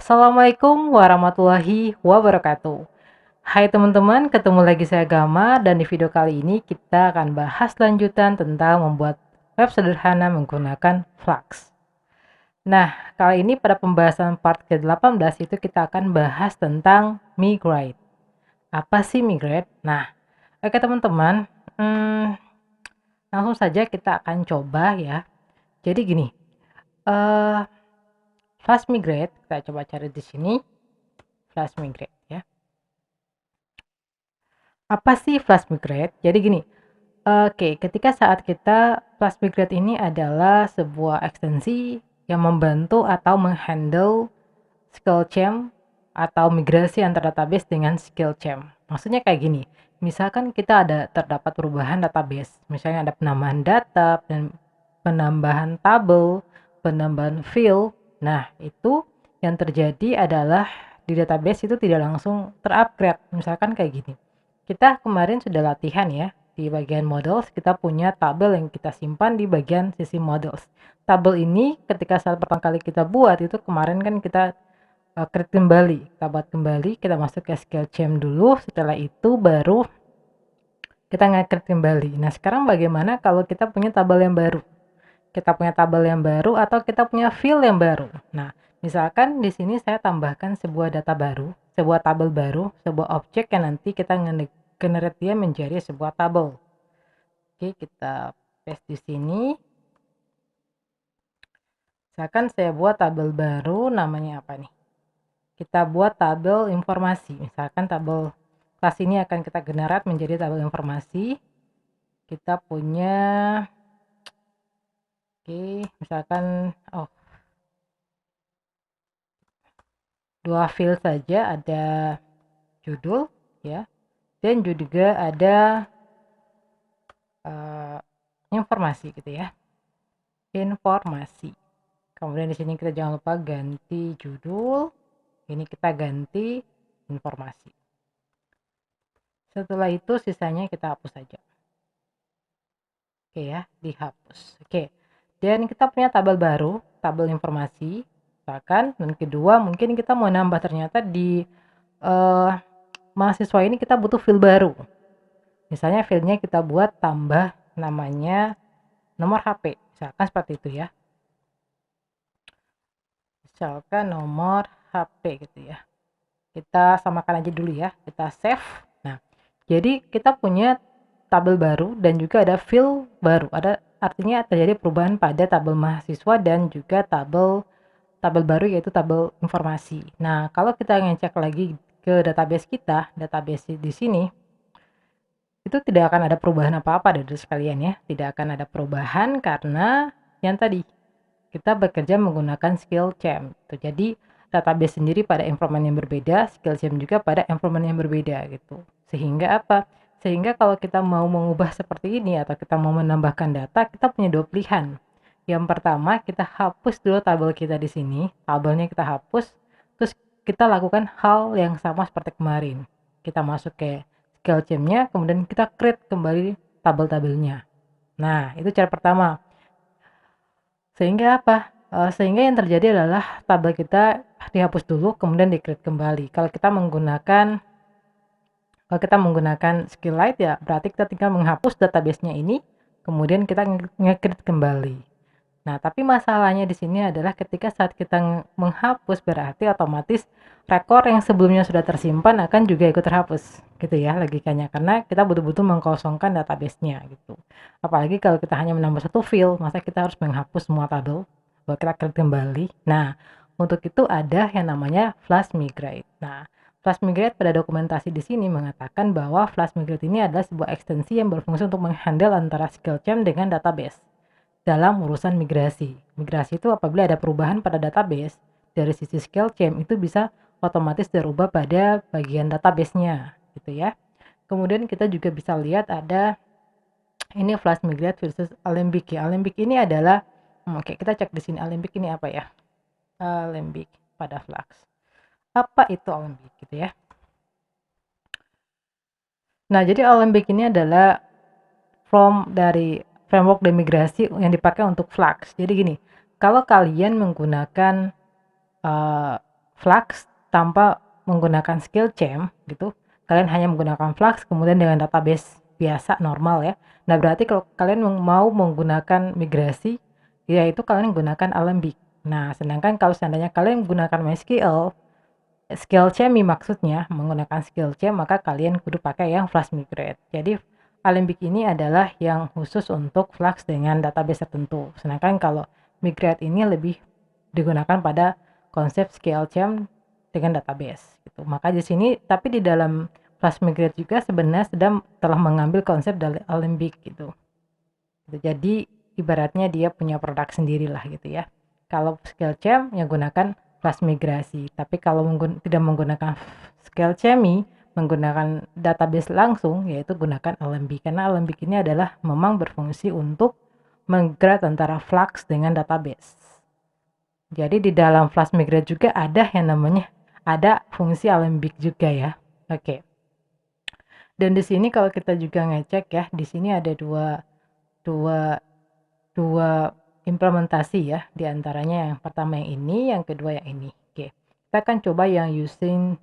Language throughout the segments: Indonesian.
Assalamualaikum warahmatullahi wabarakatuh. Hai teman-teman, ketemu lagi saya Gama dan di video kali ini kita akan bahas lanjutan tentang membuat web sederhana menggunakan Flux. Nah, kali ini pada pembahasan part ke-18 itu kita akan bahas tentang migrate. Apa sih migrate? Nah, oke teman-teman, langsung saja kita akan coba ya. Jadi gini, eh Flux migrate, kita coba cari di sini, Flux migrate ya. Apa sih Flash Migrate? Jadi gini, ketika saat kita Flash Migrate ini adalah sebuah ekstensi yang membantu atau menghandle skill chain atau migrasi antar database dengan skill chain. Maksudnya kayak gini, misalkan kita ada terdapat perubahan database, misalnya ada penambahan data dan penambahan tabel, penambahan field. Nah, itu yang terjadi adalah di database itu tidak langsung terupgrade. Misalkan kayak gini. Kita kemarin sudah latihan ya, di bagian models kita punya tabel yang kita simpan di bagian sisi models. Tabel ini ketika saat pertama kali kita buat itu kemarin kan kita create kembali, kita buat kembali, kita masuk ke SQL chain dulu, setelah itu baru kita nge-create kembali. Nah, sekarang bagaimana kalau kita punya tabel yang baru? Kita punya tabel yang baru atau kita punya field yang baru. Nah, misalkan di sini saya tambahkan sebuah data baru, sebuah tabel baru, sebuah objek yang nanti kita generate dia menjadi sebuah tabel. Oke, kita paste di sini. Misalkan saya buat tabel baru, namanya apa nih? Kita buat tabel informasi. Misalkan tabel kelas ini akan kita generate menjadi tabel informasi. Kita punya, oke, misalkan, dua field saja, ada judul ya, dan juga ada informasi gitu ya, informasi. Kemudian di sini kita jangan lupa ganti judul, ini kita ganti informasi. Setelah itu sisanya kita hapus saja. Oke ya, dihapus. Oke, dan kita punya tabel baru, tabel informasi misalkan, dan kedua mungkin kita mau nambah ternyata di mahasiswa ini kita butuh field baru. Misalnya fieldnya kita buat tambah namanya nomor HP, misalkan seperti itu ya. Misalkan nomor HP gitu ya. Kita samakan aja dulu ya, kita save. Nah, jadi kita punya tabel baru dan juga ada field baru. Ada artinya terjadi perubahan pada tabel mahasiswa dan juga tabel baru yaitu tabel informasi. Nah, kalau kita ngecek lagi ke database kita, database di sini itu tidak akan ada perubahan apa-apa dari sekalian ya. Tidak akan ada perubahan karena yang tadi kita bekerja menggunakan skill chain. Jadi database sendiri pada environment yang berbeda, skill chain juga pada environment yang berbeda gitu. Sehingga apa? Sehingga kalau kita mau mengubah seperti ini atau kita mau menambahkan data, kita punya dua pilihan. Yang pertama, kita hapus dulu tabel kita di sini, tabelnya kita hapus, terus kita lakukan hal yang sama seperti kemarin. Kita masuk ke skill chain-nya, kemudian kita create kembali tabel-tabelnya. Nah, itu cara pertama. Sehingga apa? Sehingga yang terjadi adalah tabel kita dihapus dulu, kemudian di-create kembali. Kalau kita menggunakan SQLite ya, berarti kita tinggal menghapus database-nya ini, kemudian kita nge-create kembali. Nah, tapi masalahnya di sini adalah ketika saat kita menghapus berarti otomatis rekor yang sebelumnya sudah tersimpan akan juga ikut terhapus, gitu ya logikanya. Karena kita betul-betul mengkosongkan database-nya gitu. Apalagi kalau kita hanya menambah satu field, masa kita harus menghapus semua tabel, baru kita create kembali. Nah, untuk itu ada yang namanya flash migrate. Nah, flash migrate pada dokumentasi di sini mengatakan bahwa flash migrate ini adalah sebuah ekstensi yang berfungsi untuk menghandle antara skill chain dengan database dalam urusan migrasi. Migrasi itu apabila ada perubahan pada database, dari sisi skill chain itu bisa otomatis dirubah pada bagian database-nya, gitu ya. Kemudian kita juga bisa lihat ada ini flash migrate versus Alembic ya. Alembic ini adalah oke, kita cek di sini Alembic ini apa ya? Alembic pada Flux. Apa itu Alembic gitu ya? Nah, jadi Alembic ini adalah dari framework demigrasi yang dipakai untuk Flux. Jadi gini, kalau kalian menggunakan Flux tanpa menggunakan skill chain gitu. Kalian hanya menggunakan Flux kemudian dengan database biasa normal ya. Nah, berarti kalau kalian mau menggunakan migrasi, yaitu kalian menggunakan Alembic. Nah, sedangkan kalau seandainya kalian menggunakan MySQL, skill chain maksudnya menggunakan skill chain, maka kalian kudu pakai yang Flash Migrate. Jadi Alembic ini adalah yang khusus untuk Flux dengan database tertentu. Sedangkan kalau Migrate ini lebih digunakan pada konsep skill chain dengan database gitu. Maka di sini tapi di dalam Flash Migrate juga sebenarnya telah mengambil konsep dari Alembic gitu. Jadi ibaratnya dia punya produk sendiri lah gitu ya. Kalau skill chain yang gunakan Flash migrasi, tapi kalau tidak menggunakan skill chain, menggunakan database langsung, yaitu gunakan Alembic. Karena Alembic ini adalah memang berfungsi untuk migrate antara Flux dengan database. Jadi di dalam Flash migrate juga ada yang namanya ada fungsi Alembic juga ya. Oke. Dan di sini kalau kita juga ngecek ya, di sini ada dua dua implementasi ya, di antaranya yang pertama yang ini, yang kedua yang ini. Oke. Kita akan coba yang using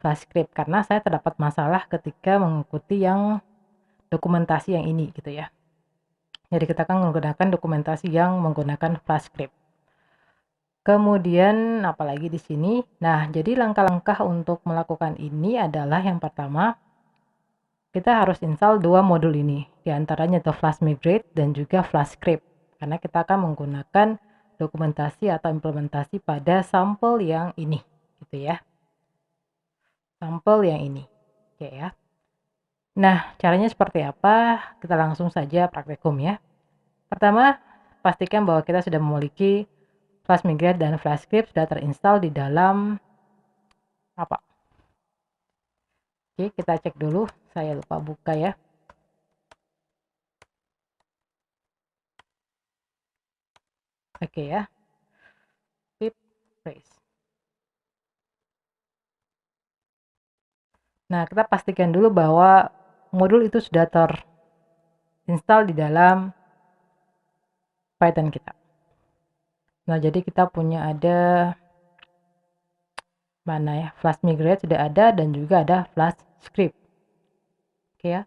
FlashScript karena saya terdapat masalah ketika mengikuti yang dokumentasi yang ini gitu ya. Jadi kita akan menggunakan dokumentasi yang menggunakan FlashScript. Kemudian apalagi di sini. Nah, jadi langkah-langkah untuk melakukan ini adalah yang pertama kita harus install dua modul ini, di antaranya itu Flash Migrate dan juga FlashScript. Karena kita akan menggunakan dokumentasi atau implementasi pada sampel yang ini, gitu ya. Sampel yang ini. Oke ya. Nah, caranya seperti apa? Kita langsung saja praktikum ya. Pertama, pastikan bahwa kita sudah memiliki Flash Migrate dan FlashScript sudah terinstall di dalam apa? Oke, kita cek dulu. Saya lupa buka ya. Oke ya. Keep trace. Nah, kita pastikan dulu bahwa modul itu sudah terinstall di dalam Python kita. Nah, jadi kita punya ada mana ya? Flash Migrate sudah ada dan juga ada Flash Script. Oke ya.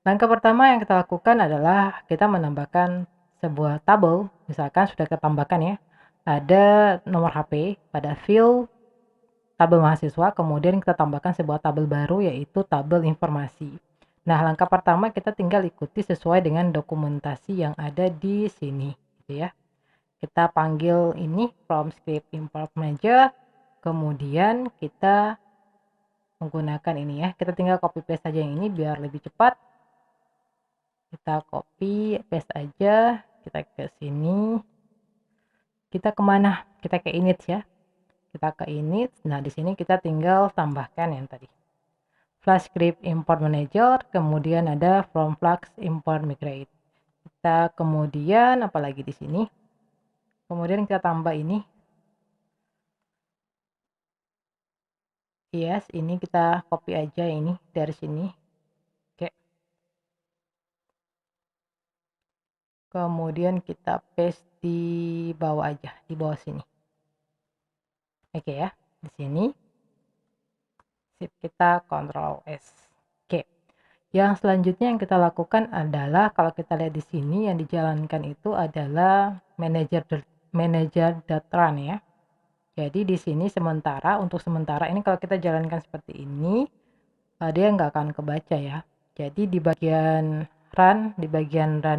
Langkah pertama yang kita lakukan adalah kita menambahkan sebuah tabel. Misalkan sudah kita tambahkan ya. Ada nomor HP pada field tabel mahasiswa, kemudian kita tambahkan sebuah tabel baru yaitu tabel informasi. Nah, langkah pertama kita tinggal ikuti sesuai dengan dokumentasi yang ada di sini, gitu ya. Kita panggil ini from script import manager, kemudian kita menggunakan ini ya. Kita tinggal copy paste saja yang ini biar lebih cepat. Kita copy paste aja, kita ke sini. Kita kemana? Kita ke init ya. Kita ke init. Nah, di sini kita tinggal tambahkan yang tadi. Flash Script Import Manager, kemudian ada From Flux Import Migrate. Kita kemudian apalagi di sini? Kemudian kita tambah ini. Yes, ini kita copy aja ini dari sini. Oke. Kemudian kita paste di bawah aja, di bawah sini. Oke ya, di sini. Sip, kita Ctrl S. Oke. Yang selanjutnya yang kita lakukan adalah kalau kita lihat di sini yang dijalankan itu adalah manager.run ya. Jadi di sini untuk sementara ini kalau kita jalankan seperti ini, dia nggak akan kebaca ya. Jadi di bagian run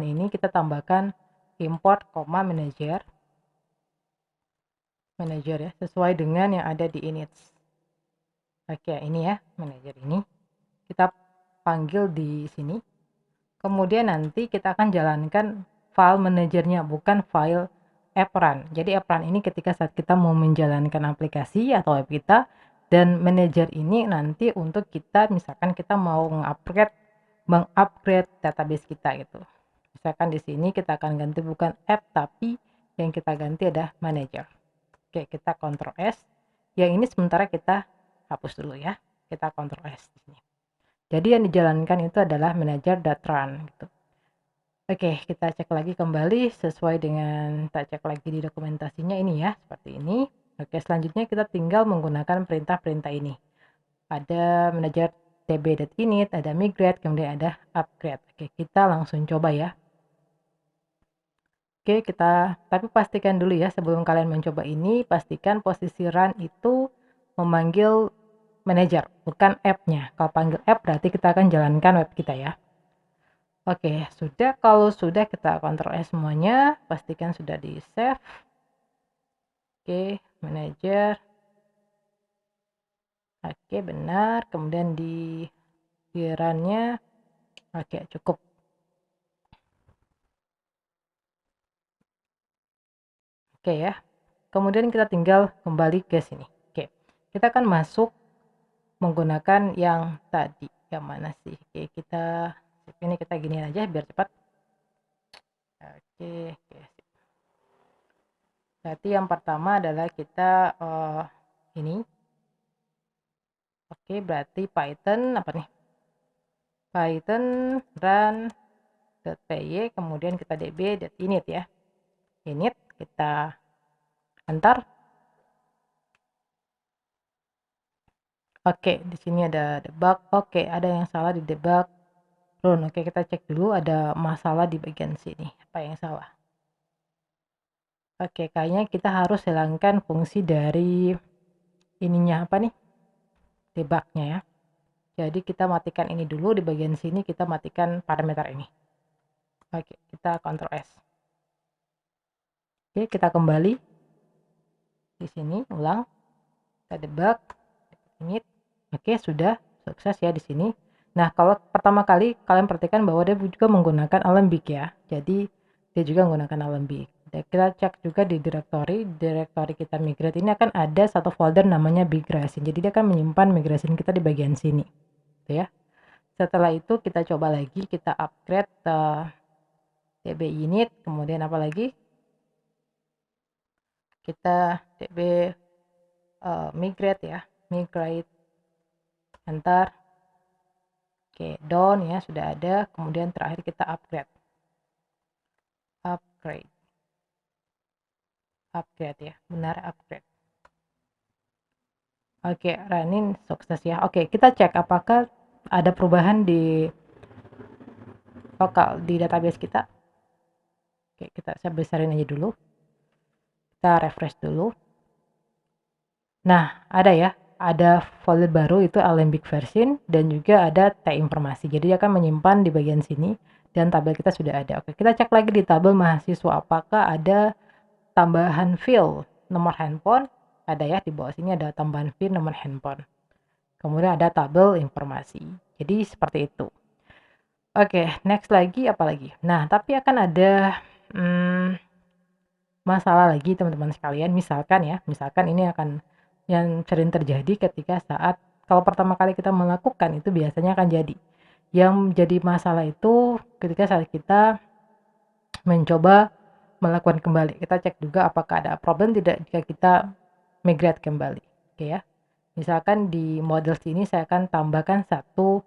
ini kita tambahkan import, manager ya, sesuai dengan yang ada di init. Oke, ini ya, manager ini. Kita panggil di sini. Kemudian nanti kita akan jalankan file manajernya, bukan file app run. Jadi app run ini ketika saat kita mau menjalankan aplikasi atau web kita, dan manager ini nanti untuk kita misalkan kita mau mengupgrade database kita gitu. Misalkan di sini kita akan ganti bukan app tapi yang kita ganti adalah manager. Oke, kita Ctrl S. Yang ini sementara kita hapus dulu ya. Kita Ctrl S di sini. Jadi yang dijalankan itu adalah manager.run gitu. Oke, kita cek lagi kembali sesuai dengan kita cek lagi di dokumentasinya ini ya, seperti ini. Oke, selanjutnya kita tinggal menggunakan perintah-perintah ini. Ada manager db.init, ada migrate, kemudian ada upgrade. Oke, kita langsung coba ya. Oke, tapi pastikan dulu ya sebelum kalian mencoba ini, pastikan posisi run itu memanggil manager, bukan app-nya. Kalau panggil app berarti kita akan jalankan web kita ya. Oke, sudah. Kalau sudah, kita Ctrl S semuanya, pastikan sudah di save. Oke, manager. Oke, benar. Kemudian di run-nya, oke, cukup. Oke ya. Kemudian kita tinggal kembali ke sini. Oke, kita akan masuk menggunakan yang tadi. Yang mana sih? Oke, ini kita gini aja biar cepat. Oke, oke. Berarti yang pertama adalah kita ini. Oke, berarti Python apa nih? Python run.py, kemudian kita db.init ya. Init, kita enter. Oke, di sini ada debug. Oke, ada yang salah di debug run. Oke, kita cek dulu ada masalah di bagian sini. Apa yang salah? Oke, kayaknya kita harus hilangkan fungsi dari ininya apa nih? Debugnya ya. Jadi kita matikan ini dulu, di bagian sini kita matikan parameter ini. Oke, kita Ctrl S. Oke, kita kembali di sini, ulang. Kita debug, init. Oke, sudah sukses ya di sini. Nah, kalau pertama kali kalian perhatikan bahwa dia juga menggunakan Alembic ya. Jadi dia juga menggunakan Alembic. Dan kita cek juga di direktori kita migrate ini akan ada satu folder namanya migration. Jadi dia akan menyimpan migration kita di bagian sini. Gitu ya. Setelah itu kita coba lagi, kita upgrade db init, kemudian apa lagi? Kita db migrate ya, migrate, enter. Oke, down ya, sudah ada. Kemudian terakhir kita upgrade ya, benar upgrade. Oke, running sukses ya. Oke, kita cek apakah ada perubahan di lokal di database kita. Oke, saya besarin aja dulu. Kita refresh dulu. Nah, ada ya, ada folder baru itu Alembic version dan juga ada tag informasi. Jadi dia akan menyimpan di bagian sini dan tabel kita sudah ada. Oke, kita cek lagi di tabel mahasiswa apakah ada tambahan field nomor handphone. Ada ya, di bawah sini ada tambahan field nomor handphone. Kemudian ada tabel informasi. Jadi seperti itu. Oke, next lagi apa lagi? Nah, tapi akan ada masalah lagi teman-teman sekalian. Misalkan ini akan yang sering terjadi ketika saat kalau pertama kali kita melakukan itu biasanya akan jadi. Yang jadi masalah itu ketika saat kita mencoba melakukan kembali. Kita cek juga apakah ada problem tidak jika kita migrate kembali. Oke ya. Misalkan di model sini saya akan tambahkan satu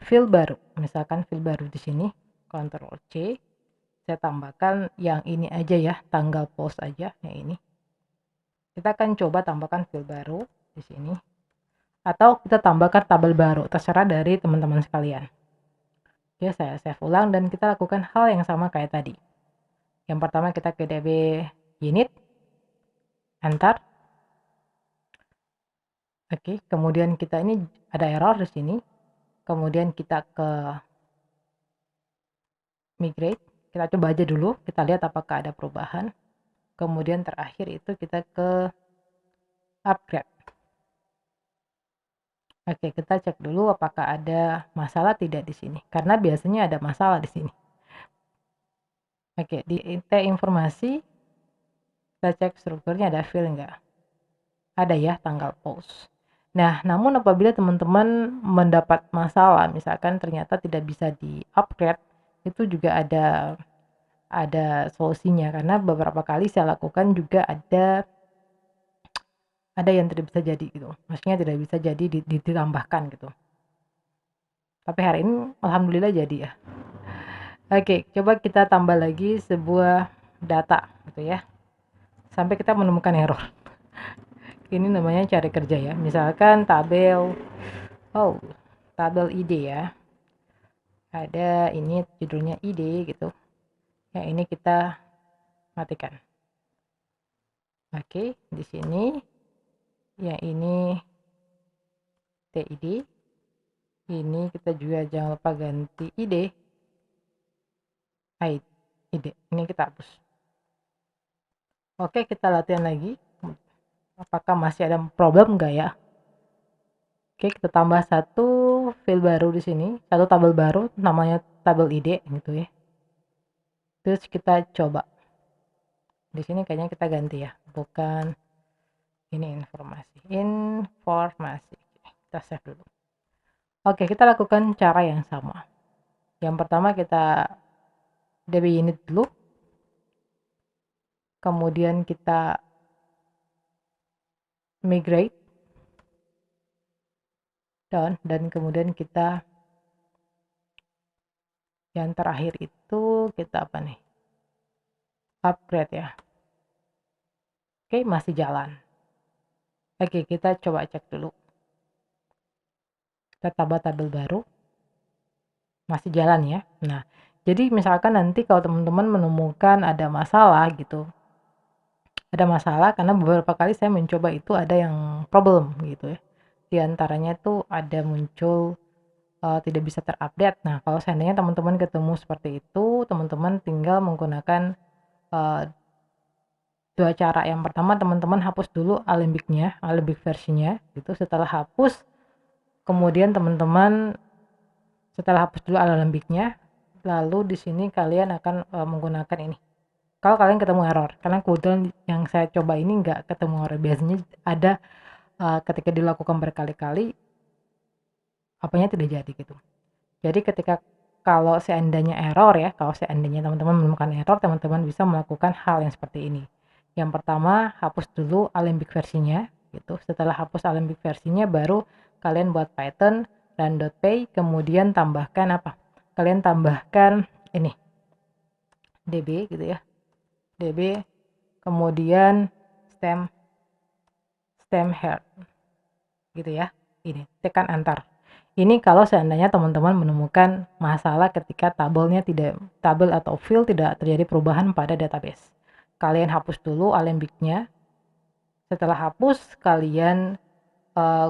field baru. Misalkan field baru di sini, Ctrl C. Saya tambahkan yang ini aja ya, tanggal post aja yang ini. Kita akan coba tambahkan field baru di sini. Atau kita tambahkan tabel baru, terserah dari teman-teman sekalian. Oke, saya save ulang dan kita lakukan hal yang sama kayak tadi. Yang pertama kita ke db init, enter. Oke, kemudian kita ini ada error di sini. Kemudian kita ke migrate. Kita coba aja dulu, kita lihat apakah ada perubahan. Kemudian terakhir itu kita ke upgrade. Oke, kita cek dulu apakah ada masalah tidak di sini. Karena biasanya ada masalah di sini. Oke, di tag informasi kita cek strukturnya ada field enggak. Ada ya, tanggal post. Nah, namun apabila teman-teman mendapat masalah, misalkan ternyata tidak bisa di-upgrade, itu juga ada solusinya karena beberapa kali saya lakukan juga ada yang tidak bisa jadi gitu. Maksudnya tidak bisa jadi ditambahkan gitu. Tapi hari ini alhamdulillah jadi ya. Oke, coba kita tambah lagi sebuah data gitu ya. Sampai kita menemukan error. ini namanya cari kerja ya. Misalkan tabel ide ya. Ada ini judulnya ide gitu. Yang ini kita matikan. Oke, di sini yang ini TID. Ini kita juga jangan lupa ganti ide. Ide. Ini kita hapus. Oke, kita latihan lagi. Apakah masih ada problem enggak ya? Oke, kita tambah satu field baru di sini, satu tabel baru namanya tabel ide gitu ya. Terus kita coba. Di sini kayaknya kita ganti ya, bukan ini informasi. Kita save dulu. Oke, kita lakukan cara yang sama. Yang pertama kita DB unit dulu. Kemudian kita migrate down dan kemudian kita yang terakhir itu kita apa nih? Upgrade ya. Oke, masih jalan. Oke, kita coba cek dulu. Kita tambah tabel baru. Masih jalan ya. Nah, jadi misalkan nanti kalau teman-teman menemukan ada masalah gitu. Ada masalah karena beberapa kali saya mencoba itu ada yang problem gitu ya. Di antaranya itu ada muncul tidak bisa terupdate. Nah, kalau seandainya teman-teman ketemu seperti itu, teman-teman tinggal menggunakan dua cara. Yang pertama, teman-teman hapus dulu Alembic versinya gitu. Setelah hapus, kemudian teman-teman setelah hapus dulu Alembicnya, lalu di sini kalian akan menggunakan ini. Kalau kalian ketemu error, karena kebetulan yang saya coba ini nggak ketemu error. Biasanya ada ketika dilakukan berkali-kali, apanya tidak jadi gitu. Jadi kalau seandainya teman-teman menemukan error, teman-teman bisa melakukan hal yang seperti ini. Yang pertama, hapus dulu Alembic versinya gitu. Setelah hapus Alembic versinya, baru kalian buat Python run.py, kemudian tambahkan apa? Kalian tambahkan ini db gitu ya. db kemudian stem head gitu ya. Ini tekan enter. Ini kalau seandainya teman-teman menemukan masalah ketika tabel atau field tidak terjadi perubahan pada database. Kalian hapus dulu Alembicnya. Setelah hapus, kalian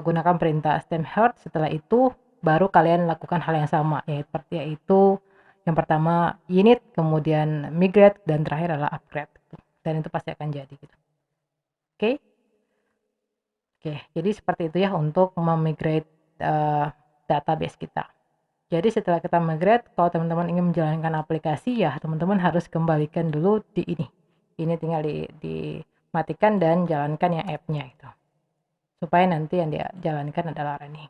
gunakan perintah stem head. Setelah itu baru kalian lakukan hal yang sama, yaitu yang pertama init, kemudian migrate, dan terakhir adalah upgrade. Dan itu pasti akan jadi gitu. Oke. Jadi seperti itu ya untuk memigrate database kita. Jadi setelah kita migrate, kalau teman-teman ingin menjalankan aplikasi ya teman-teman harus kembalikan dulu di ini. Ini tinggal dimatikan dan jalankan yang app-nya itu. Supaya nanti yang dia jalankan adalah running.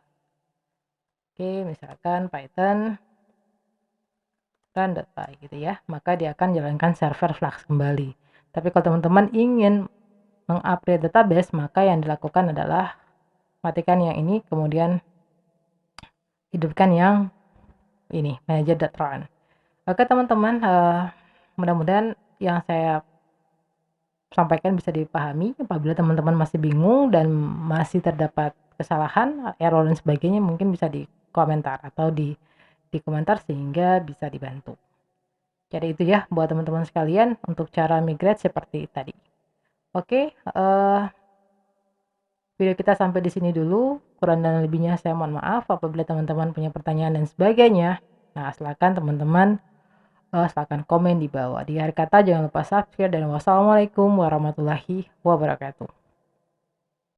Oke, misalkan Python run.py gitu ya, maka dia akan jalankan server Flux kembali. Tapi kalau teman-teman ingin mengupgrade database, maka yang dilakukan adalah matikan yang ini, kemudian hidupkan yang ini, manager.run. Oke teman-teman, mudah-mudahan yang saya sampaikan bisa dipahami. Apabila teman-teman masih bingung dan masih terdapat kesalahan, error dan sebagainya, mungkin bisa di komentar atau di komentar sehingga bisa dibantu. Jadi itu ya buat teman-teman sekalian untuk cara migrate seperti tadi. Oke, video kita sampai di sini dulu. Kurang dan lebihnya saya mohon maaf. Apabila teman-teman punya pertanyaan dan sebagainya, nah silakan teman-teman silakan komen di bawah. Di akhir kata jangan lupa subscribe dan wassalamualaikum warahmatullahi wabarakatuh.